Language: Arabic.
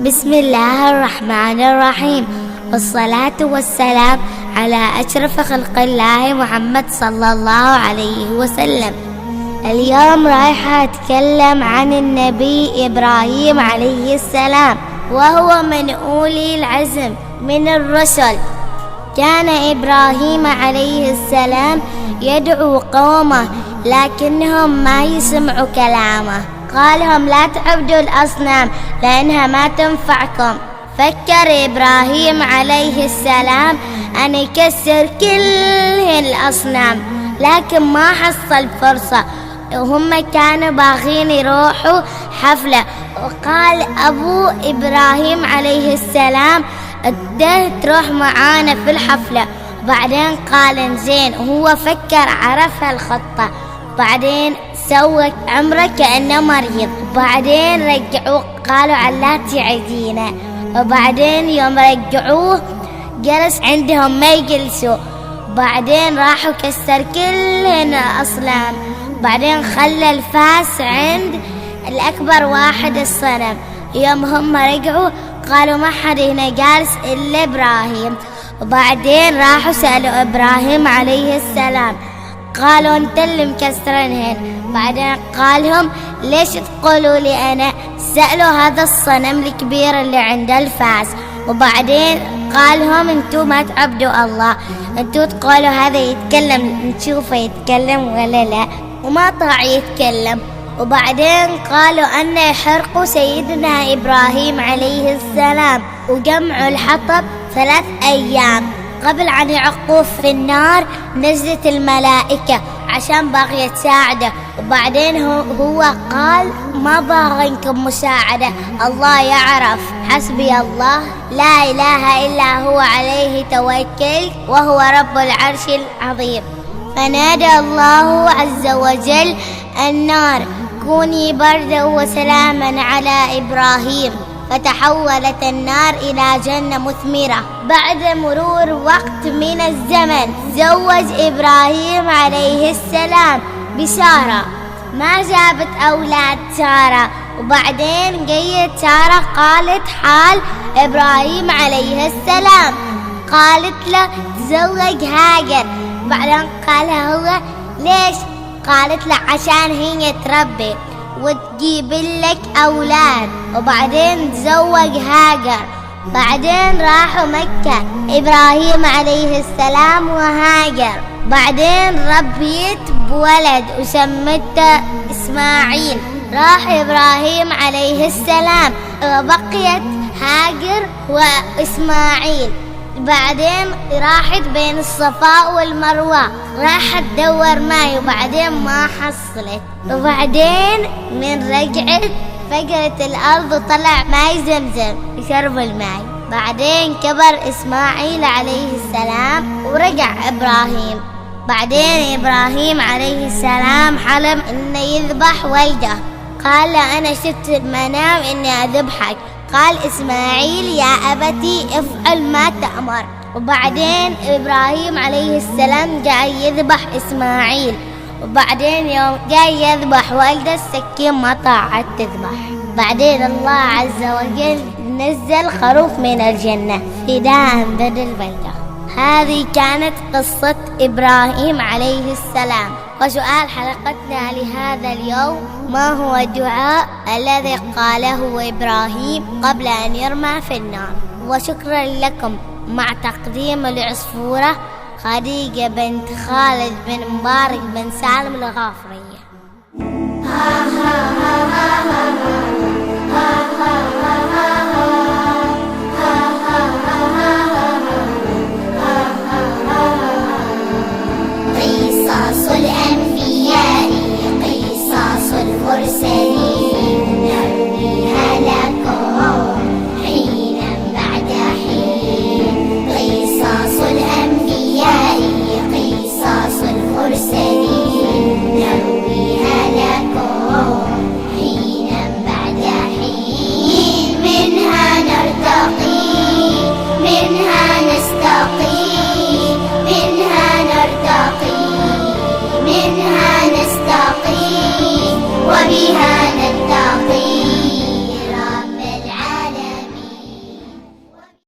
بسم الله الرحمن الرحيم، والصلاة والسلام على أشرف خلق الله محمد صلى الله عليه وسلم. اليوم رايحة أتكلم عن النبي إبراهيم عليه السلام، وهو من أولي العزم من الرسل. كان إبراهيم عليه السلام يدعو قومه لكنهم ما يسمعوا كلامه. قالهم لا تعبدوا الأصنام لأنها ما تنفعكم. فكر إبراهيم عليه السلام أن يكسر كل الأصنام، لكن ما حصل فرصة. وهم كانوا باغين يروحوا حفلة، وقال أبو إبراهيم عليه السلام أنت تروح معانا في الحفلة. بعدين قال زين، وهو فكر عرف الخطة. بعدين سوى عمره كأنه مريض. بعدين رجعوه قالوا علا تعدينا. وبعدين يوم رجعوه جلس عندهم ما يجلسوا. بعدين راحوا كسر كل الأصنام. بعدين خلى الفاس عند الأكبر واحد الصنم. يوم هم رجعوا قالوا ما حد هنا جالس إلا إبراهيم. وبعدين راحوا سألوا إبراهيم عليه السلام، قالوا أنت اللي مكسرنهن. بعدين قالهم ليش تقولوا لي أنا؟ سألوا هذا الصنم الكبير اللي عند الفاس. وبعدين قالهم أنتوا ما تعبدوا الله، أنتوا تقولوا هذا يتكلم نشوفه يتكلم ولا لا، وما طاع يتكلم. وبعدين قالوا أن يحرقوا سيدنا إبراهيم عليه السلام، وجمعوا الحطب 3 أيام. قبل أن يعقوه في النار نزلت الملائكة عشان باغية تساعده. وبعدين هو قال ما باغيكم مساعدة، الله يعرف، حسبي الله لا إله إلا هو عليه توكل وهو رب العرش العظيم. فنادى الله عز وجل النار كوني بردا وسلاما على إبراهيم، فتحولت النار إلى جنة مثمرة. بعد مرور وقت من الزمن زوج إبراهيم عليه السلام بسارة. ما جابت أولاد سارة. وبعدين جيت سارة قالت حال إبراهيم عليه السلام، قالت له تزوج هاجر. بعدين قال هو ليش؟ قالت له عشان هي تربي وتجيب لك أولاد. وبعدين تزوج هاجر. بعدين راحوا مكة إبراهيم عليه السلام وهاجر. بعدين ربيت بولد وسمته إسماعيل. راح إبراهيم عليه السلام وبقيت هاجر وإسماعيل. بعدين راحت بين الصفاء والمروة، راحت تدور ماي وبعدين ما حصلت. وبعدين من رجعت فجرت الأرض وطلع ماي زمزم يشرب الماي. بعدين كبر إسماعيل عليه السلام ورجع إبراهيم. بعدين إبراهيم عليه السلام حلم إنه يذبح ولده. قال أنا شفت المنام إني أذبحك. قال إسماعيل يا أبتي افعل ما تأمر. وبعدين إبراهيم عليه السلام جاء يذبح إسماعيل. وبعدين يوم جاي يذبح ولده السكين ما طاعت تذبح. بعدين الله عز وجل نزل خروف من الجنة فداء بدل بلده. هذه كانت قصة إبراهيم عليه السلام. وسؤال حلقتنا لهذا اليوم: ما هو الدعاء الذي قاله إبراهيم قبل أن يرمى في النار؟ وشكرا لكم. مع تقديم العصفورة خديجة بنت خالد بن مبارك بن سالم الغافرية.